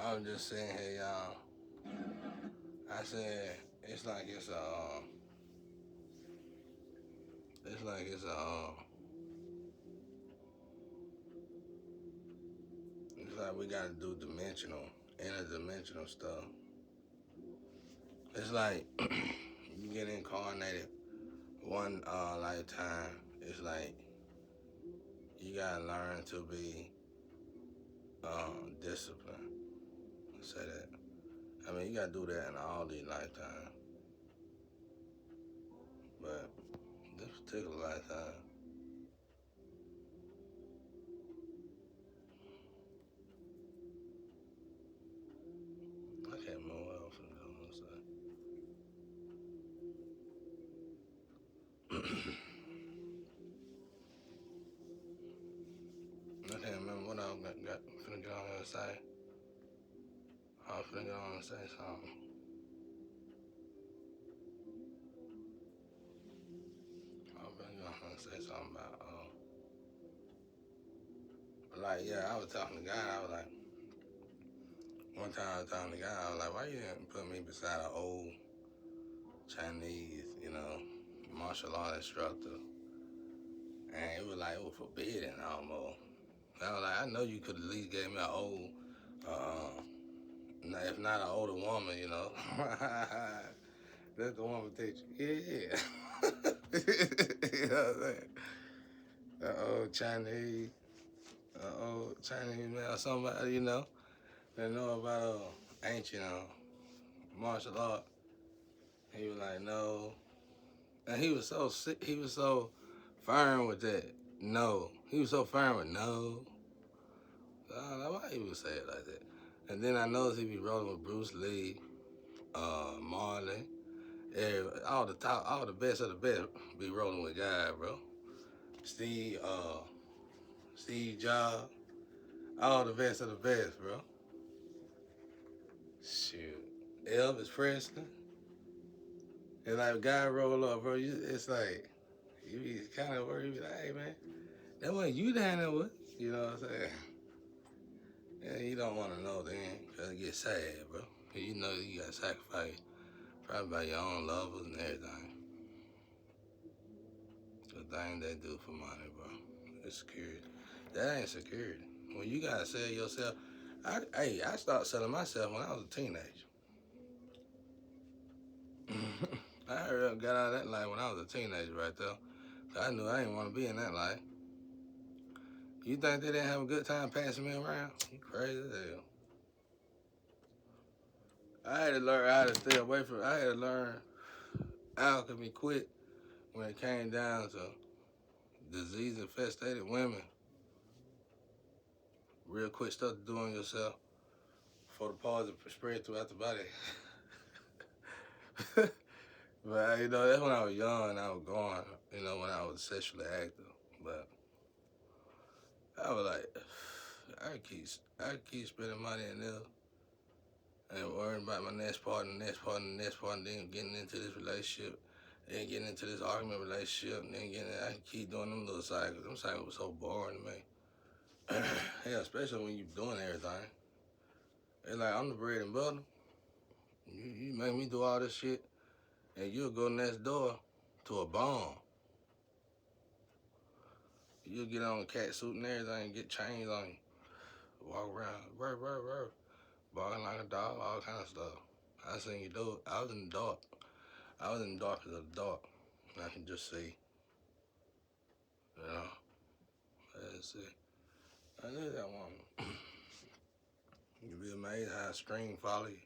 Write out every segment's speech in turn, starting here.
I was just saying here, y'all. I said it's like it's like it's like we gotta do dimensional, interdimensional stuff. It's like you get incarnated one lifetime. It's like you gotta learn to be disciplined. Say that. I mean, you gotta do that in all these lifetimes, but this particular lifetime, I can't remember what else I'm gonna say. I can't remember what I got finna get on here and say. I was finna get on and say something. I was finna get on and say something about like yeah, I was talking to God. I was like, one time I was talking to God. I was like, why you didn't put me beside an old Chinese, martial art instructor? And it was like it was forbidden almost. I was like, I know you could at least gave me an old, uh, if not an older woman, That's the woman teacher. Yeah. You know what I'm saying? An old Chinese, man or somebody, that know about ancient martial art. He was like, no. And he was so sick, he was so firm with that. No. He was so firm with no. I don't know why he would say it like that. And then I noticed he be rolling with Bruce Lee, Marley, all the best of the best be rolling with guys, bro. Steve, Steve Jobs, all the best of the best, bro. Shoot. Elvis Presley. It's like a guy roll up, bro. It's like, you be kind of worried, you be like, hey, man, that wasn't you down there with. You know what I'm saying? Yeah, you don't want to know then, because it get sad, bro. You know you got to sacrifice probably by your own lovers and everything. The thing they do for money, bro. It's security. That ain't security. When you got to sell yourself, I started selling myself when I was a teenager. I got out of that life when I was a teenager right there. I knew I didn't want to be in that life. You think they didn't have a good time passing me around? You crazy as hell. I had to learn how to stay away from. I had to learn alchemy quick when it came down to disease infested women. Real quick stuff to do on yourself for the poison spread throughout the body. But that's when I was young and I was going. When I was sexually active. But I was like, I keep spending money in there and worrying about my next partner, next partner, next partner, then getting into this relationship, then getting into this argument relationship, and then I keep doing them little cycles. Them cycles were so boring to me. Hell, especially when you doing everything. It's like I'm the bread and butter. You make me do all this shit, and you'll go next door to a bomb. You'll get on a cat suit and everything, get chains on you, walk around, barking like a dog, all kind of stuff. I seen you do it. I was in the dark. I was in the darkest of the dark. And I can just see, you know. That's it. I knew that one. You'd be amazed how a string follow you.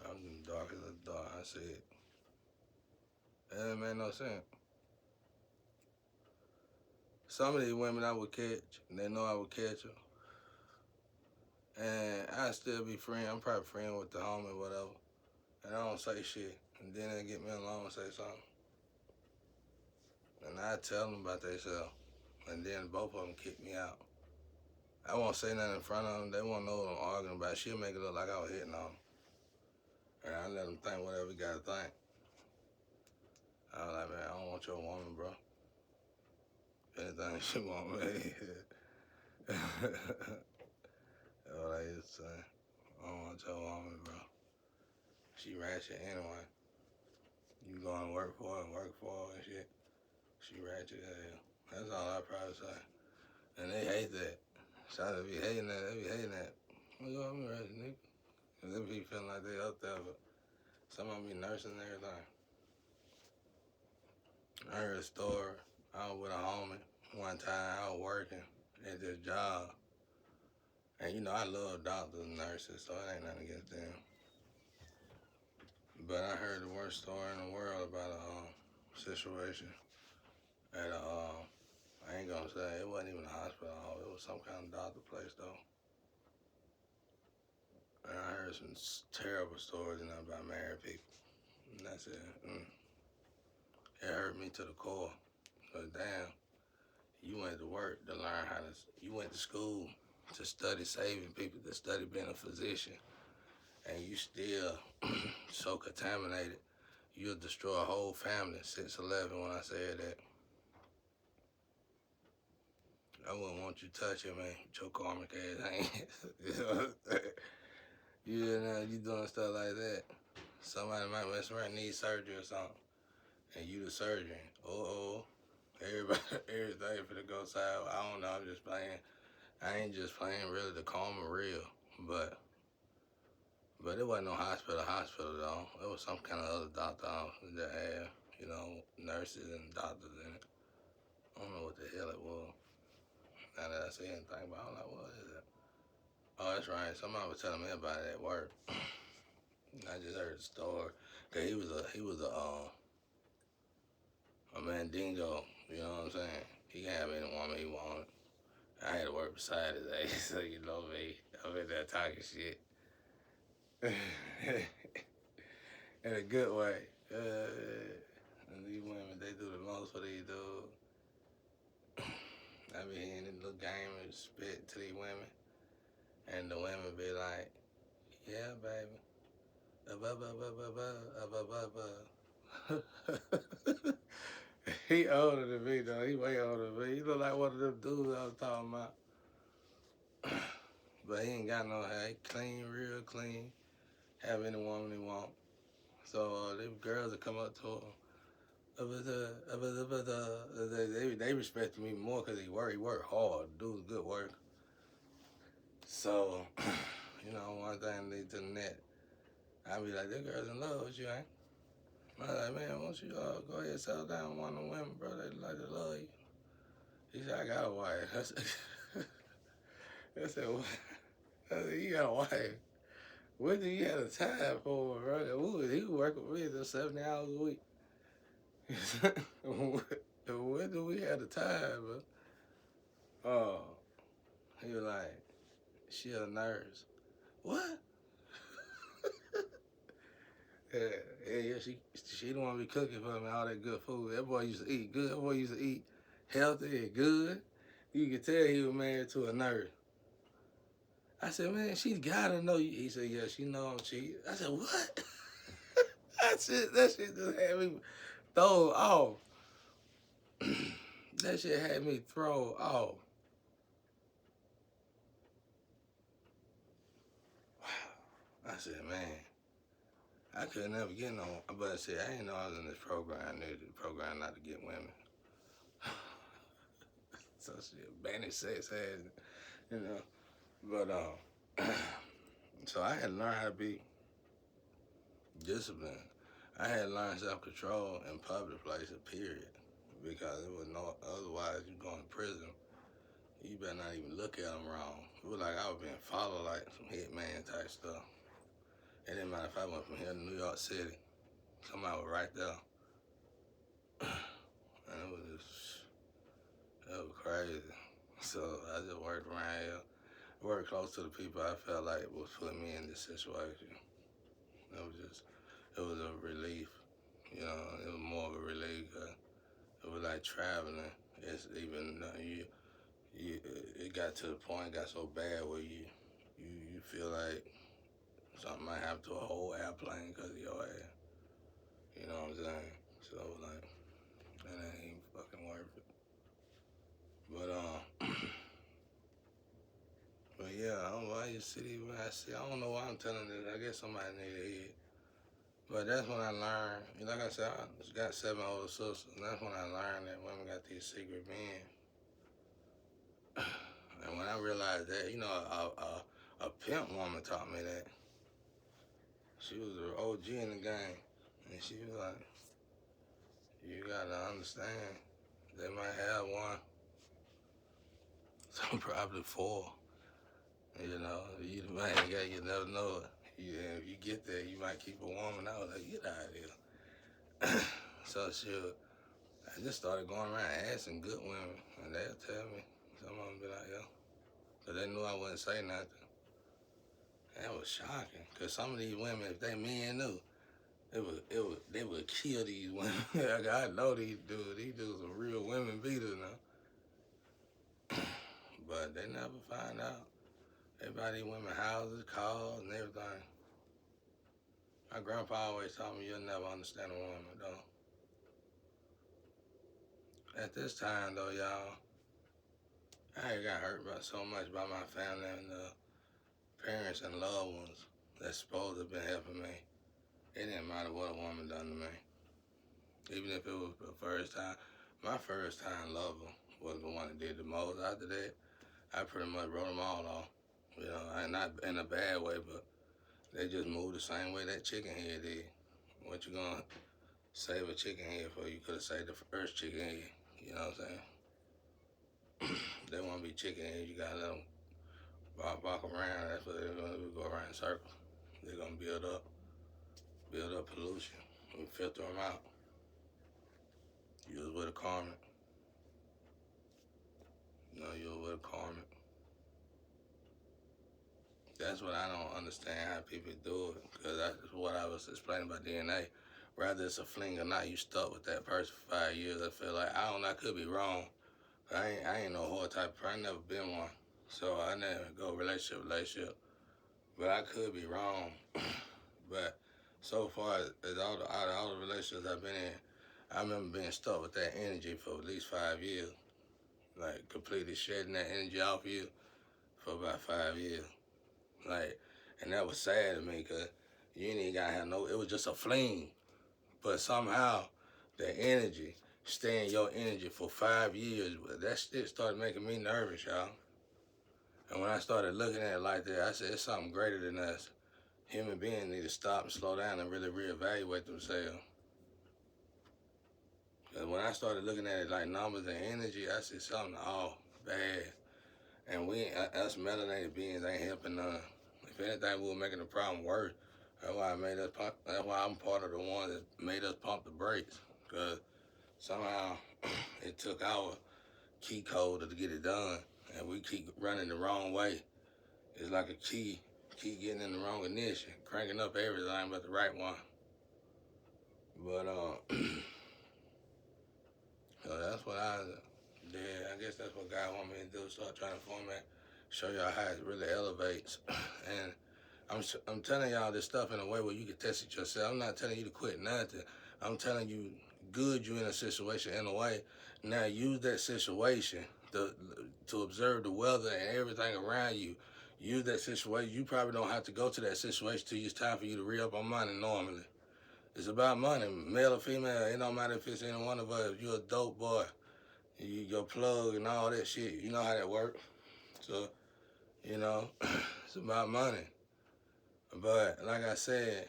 I was in the darkest of the dark. I said, that didn't make no sense. Some of these women I would catch, and they know I would catch them. And I still be friend. I'm probably friend with the homie or whatever. And I don't say shit. And then they get me alone and say something. And I tell them about themselves. And then both of them kick me out. I won't say nothing in front of them. They won't know what I'm arguing about. She'll make it look like I was hitting on them. And I let them think whatever you gotta think. I was like, man, I don't want your woman, bro. anything she want me. That's what I used to say. I don't want your woman, bro. She ratchet anyway. You going to work for her and shit. She ratchet as hell. That's all I probably say. And they hate that. Shots be hating that. They be hating that. Well, yo, I'm ratchet, nigga. Cause they be feeling like they up there, but some of them be nursing and everything. I heard a story. I was with a homie one time. I was working at this job. And you know, I love doctors and nurses, so it ain't nothing against them. But I heard the worst story in the world about a situation at a, I ain't gonna say, it wasn't even a hospital, it was some kind of doctor place though. And I heard some terrible stories about married people. And I said, it hurt me to the core. Cause damn, you went to work to learn how to, you went to school to study saving people, to study being a physician, and you still so contaminated, you'll destroy a whole family. 6'11" when I said that. I wouldn't want you touching me with your karmic ass hands. You know what I'm saying? You doing stuff like that. Somebody might mess around and need surgery or something, and you the surgeon. Everybody, everything finna go south. I don't know, I'm just playing. I ain't just playing, really, the karma real. But it wasn't no hospital though. It was some kind of other doctor that had, nurses and doctors in it. I don't know what the hell it was. Now that I see anything about it, I'm like, what is it? Oh, that's right. Somebody was telling me about it at work. I just heard the story. Cause he was a mandingo. You know what I'm saying? He can have any woman he wanted. I had to work beside his ass, so you know me. I'm in there talking shit. In a good way. And these women, they do the most for these dudes. I be hearing these little gamers spit to these women. And the women be like, yeah, baby. He older than me, though. He way older than me. He look like one of them dudes I was talking about. But he ain't got no hair. He clean, real clean. Have any woman he want. So them girls that come up to him, they respect me more because he work hard. Dude's good work. So, one thing leads to the next. I be like, that girl's in love with you, ain't? I was like, man, why don't you go ahead and settle down with one of them women, bro? They like to love you. He said, I got a wife. I said, what? I said, you got a wife? What do you have the time for, bro? He was working with me just 70 hours a week. When do we have the time, bro? Oh, he was like, she a nurse. What? Yeah, she don't want to be cooking for me all that good food. That boy used to eat good. That boy used to eat healthy and good. You could tell he was married to a nurse. I said, man, she's gotta know you. He said, yeah, she know I'm cheating. I said, what? That shit just had me throw off. That shit had me throw off. Wow. I said, man, I could never get no. But I said, I didn't know I was in this program. I knew the program not to get women. So shit, banish sex has, you know. But so I had to learn how to be disciplined. I had to learn self-control in public places, period. Because it was no, otherwise you going to prison, you better not even look at them wrong. It was like I was being followed like some hitman type stuff. It didn't matter if I went from here to New York City. Somebody was right there. And it was crazy. So I just worked around here, worked close to the people I felt like was putting me in this situation. It was a relief. It was more of a relief. It was like traveling. It's even, it got to the point, it got so bad where you feel like something might happen to a whole airplane because of your ass. You know what I'm saying? So like, that ain't fucking worth it. used to see when I see. I don't know why I'm telling this. I guess somebody need to hear it. But that's when I learned. Like I said, I got 7 older sisters. And that's when I learned that women got these secret men. And when I realized that, a pimp woman taught me that. She was an OG in the game. And she was like, you gotta understand, they might have one, some probably 4. You never know it. If you get there, you might keep a woman. I was like, get out of here. So I just started going around asking good women, and they'll tell me. Some of them be like, yo, because they knew I wouldn't say nothing. That was shocking, because some of these women, if they men knew, they would kill these women. Like, I know these dudes. These dudes are real women beaters now. But they never find out. They buy these women houses, cars, and everything. My grandpa always told me, you'll never understand a woman, though. At this time, though, y'all, I ain't got hurt by so much by my family and parents and loved ones that's supposed to have been helping me. It didn't matter what a woman done to me. Even if it was the first time. My first time lover was the one that did the most. After that, I pretty much wrote them all off. And not in a bad way, but they just moved the same way that chicken head did. What you gonna save a chicken head for? You could have saved the first chicken head. You know what I'm saying? They want to be chicken head, you gotta let them walk around. That's what they're gonna do, go around in circles. They're gonna build up pollution. We filter them out. You was with a Carmen. You was with a Carmen. That's what I don't understand how people do it, because that's what I was explaining about DNA. Whether it's a fling or not, you stuck with that person for 5 years. I feel like, I don't know, I could be wrong. I ain't no whore type of person. I never been one. So I never go relationship. But I could be wrong. But so far as all the relationships I've been in, I remember being stuck with that energy for at least 5 years. Like, completely shedding that energy off you for about 5 years. Like, and that was sad to me, because you ain't even got to have it was just a fling. But somehow, the energy, staying your energy for 5 years, that shit started making me nervous, y'all. And when I started looking at it like that, I said, it's something greater than us. Human beings need to stop and slow down and really reevaluate themselves. Because when I started looking at it like numbers and energy, I said something bad. And us melanated beings ain't helping none. If anything, we were making the problem worse. That's why I'm part of the one that made us pump the brakes. Because somehow it took our key code to get it done, and we keep running the wrong way. It's like a key getting in the wrong ignition, cranking up everything but the right one. But so that's what I did. I guess that's what God want me to do. Start trying to format, show y'all how it really elevates. And I'm telling y'all this stuff in a way where you can test it yourself. I'm not telling you to quit nothing. I'm telling you, you in a situation in a way. Now use that situation to observe the weather and everything around you. Use that situation. You probably don't have to go to that situation till it's time for you to re-up on money normally. It's about money, male or female. It don't matter if it's any one of us. If you're a dope boy, your plug and all that shit. You know how that works. So, it's about money. But like I said,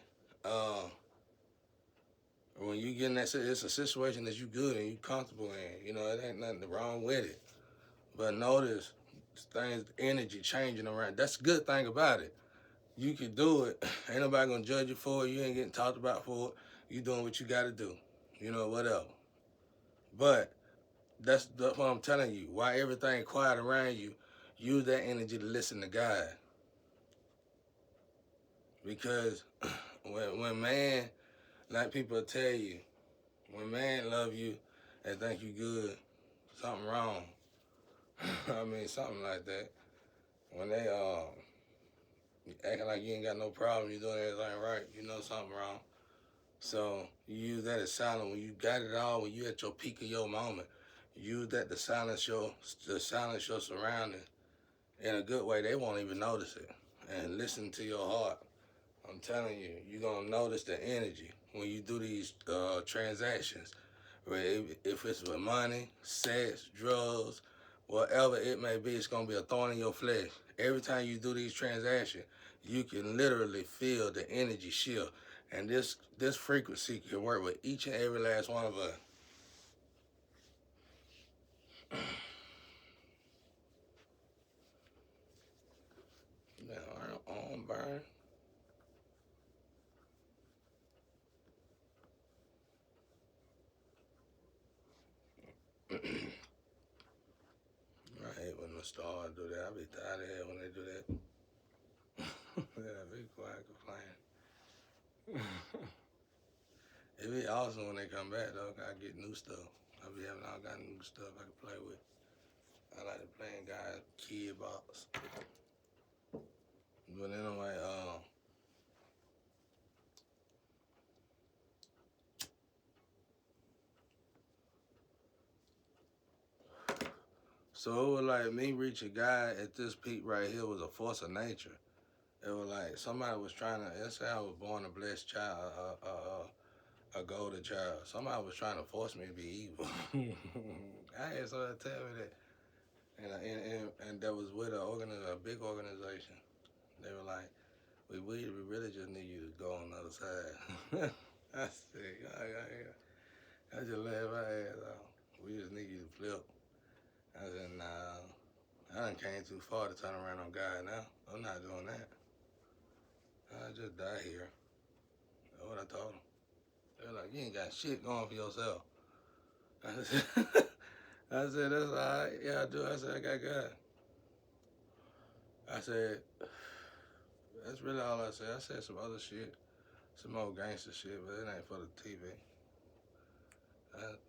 when you get in that, it's a situation that you good and you comfortable in. It ain't nothing wrong with it. But notice things, energy changing around. That's the good thing about it. You can do it. Ain't nobody gonna judge you for it. You ain't getting talked about for it. You doing what you gotta do. Whatever. But that's what I'm telling you. Why everything quiet around you, use that energy to listen to God. Because when man, like people tell you, when man love you and think you good, something wrong. I mean, something like that. When they acting like you ain't got no problem, you doing everything right, something wrong. So you use that as silence when you got it all, when you at your peak of your moment. Use that to silence your surroundings in a good way. They won't even notice it. and listen to your heart. I'm telling you, you're gonna notice the energy when you do these transactions. If it's with money, sex, drugs, whatever it may be, it's gonna be a thorn in your flesh. Every time you do these transactions, you can literally feel the energy shift, and this frequency can work with each and every last one of us. Now, arm burn. I hate when the stars do that. I be tired of it when they do that. Yeah, be quiet, complain. It be awesome when they come back though. I get new stuff. I be having all kind of new stuff I can play with. I like to play in guys' kid box. But anyway, so it was like me reaching God at this peak right here was a force of nature. It was like somebody was trying to. Let's say I was born a blessed child, a golden child. Somebody was trying to force me to be evil. I had somebody tell me that, and that was with a big organization. They were like, we really just need you to go on the other side. I said, I just laughed my ass off. We just need you to flip. I said, nah, I done came too far to turn around on God now. I'm not doing that. I just die here. That's what I told them. They were like, you ain't got shit going for yourself. I said, I said, that's all right. Yeah, I do. I said, I got God. I said, that's really all I said. I said some other shit, some old gangster shit, but it ain't for the TV.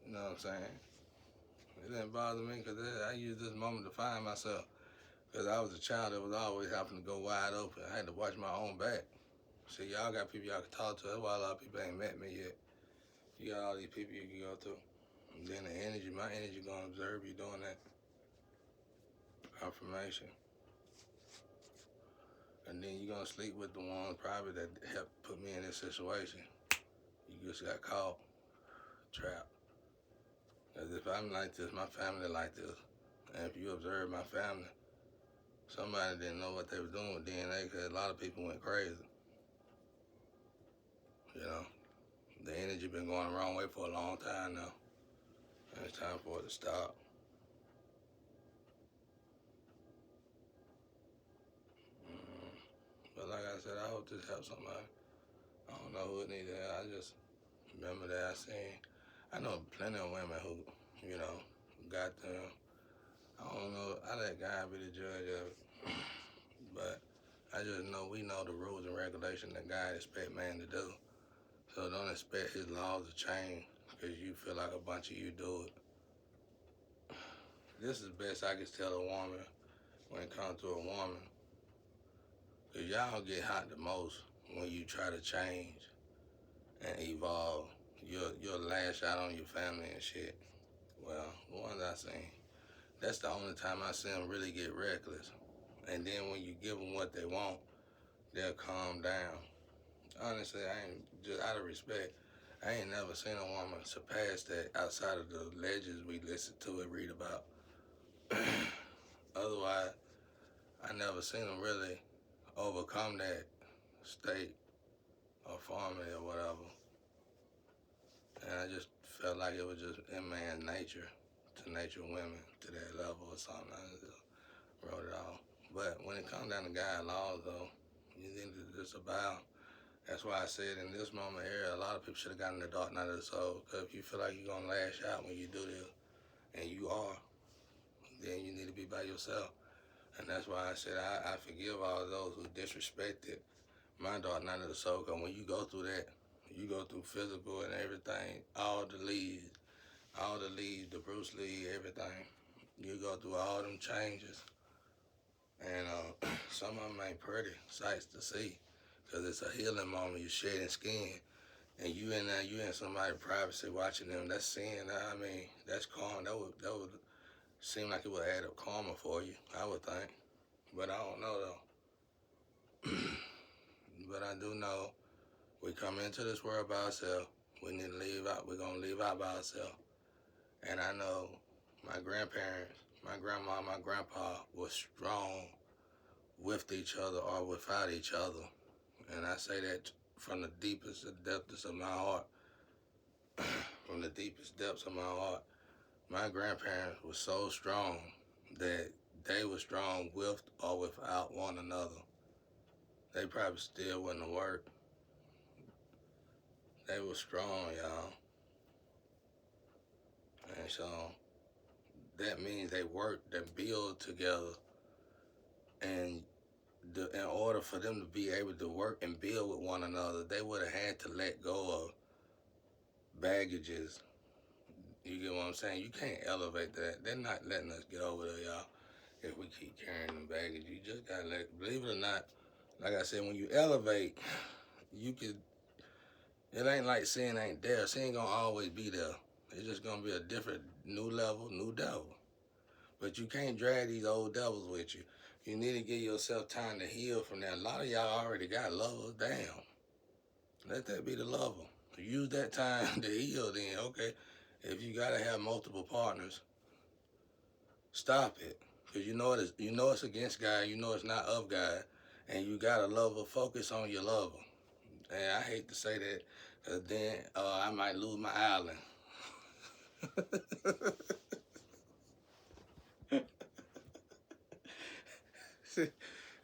You know what I'm saying? It didn't bother me because I used this moment to find myself. Because I was a child that was always having to go wide open. I had to watch my own back. See, y'all got people y'all can talk to. That's why a lot of people ain't met me yet. You got all these people you can go to. And then the energy, my energy gonna observe you doing that. Confirmation. And then you gonna sleep with the ones probably that helped put me in this situation. You just got caught, trapped. Because if I'm like this, my family like this. And if you observe my family, somebody didn't know what they were doing with DNA because a lot of people went crazy. You know, the energy been going the wrong way for a long time now. And it's time for it to stop. Mm. But like I said, I hope this helps somebody. I don't know who it needed. I just remember that I know plenty of women who, you know, got them. I don't know. I let God be the judge of it. But I just know we know the rules and regulations that God expect man to do. So don't expect his laws to change because you feel like a bunch of you do it. This is best I can tell a woman when it comes to a woman. Because y'all get hot the most when you try to change and evolve. You'll lash out on your family and shit. Well, the ones I seen, that's the only time I see them really get reckless. And then when you give them what they want, they'll calm down. Honestly, I ain't, just out of respect, I ain't never seen a woman surpass that outside of the legends we listen to and read about. Otherwise, I never seen them really overcome that state or family or whatever. And I just felt like it was just in man's nature to nature women to that level or something. I just wrote it off. But when it comes down to God laws, though, you need to just abound. That's why I said in this moment here, a lot of people should have gotten the dark night of the soul. Because if you feel like you're going to lash out when you do this, and you are, then you need to be by yourself. And that's why I said I forgive all those who disrespected my dark night of the soul. Because when you go through that, you go through physical and everything, all the leads, the Bruce Lee, everything. You go through all them changes. And some of them ain't pretty sights to see. Because it's a healing moment. You're shedding skin. And you in there, you in somebody's privacy watching them. That's sin. I mean, that's karma. That would seem like it would add up karma for you, I would think. But I don't know, though. but I do know we come into this world by ourselves. We need to leave out. We're gonna leave out by ourselves. And I know my grandparents, my grandma, my grandpa was strong with each other or without each other. And I say that from the deepest and depths of my heart. From the deepest depths of my heart. My grandparents were so strong that they were strong with or without one another. They probably still wouldn't have worked. They were strong, y'all. And so that means they worked and build together. And in order for them to be able to work and build with one another, they would have had to let go of baggages. You get what I'm saying? You can't elevate that. They're not letting us get over there, y'all, if we keep carrying the baggage. You just gotta believe it or not, like I said, when you elevate, you could, it ain't like sin ain't there. Sin gonna always be there. It's just gonna be a different, new level, new devil. But you can't drag these old devils with you. You need to give yourself time to heal from that. A lot of y'all already got lovers. Damn. Let that be the lover. Use that time to heal then, okay? If you gotta have multiple partners, stop it. Because you know it's against God, you know it's not of God, and you got a lover, focus on your lover. And I hate to say that, because then I might lose my island.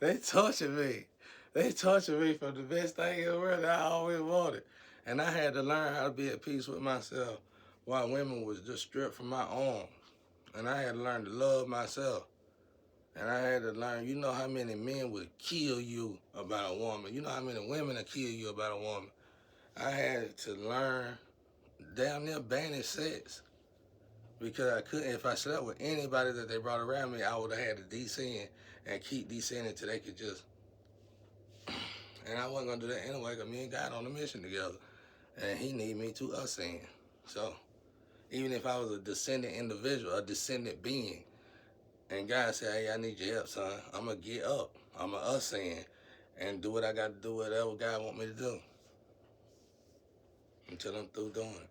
They torture me. They torture me for the best thing in the world that I always wanted. And I had to learn how to be at peace with myself while women was just stripped from my arms. And I had to learn to love myself. And I had to learn, you know how many men would kill you about a woman. You know how many women would kill you about a woman. I had to learn damn near banish sex. Because I couldn't, if I slept with anybody that they brought around me, I would have had to descend and keep descending until they could just, and I wasn't going to do that anyway because me and God on a mission together. And he need me to ascend. So even if I was a descendant individual, a descendant being, and God said, hey, I need your help, son. I'm going to get up. I'm going to ascend and do what I got to do, whatever God want me to do until I'm through doing it.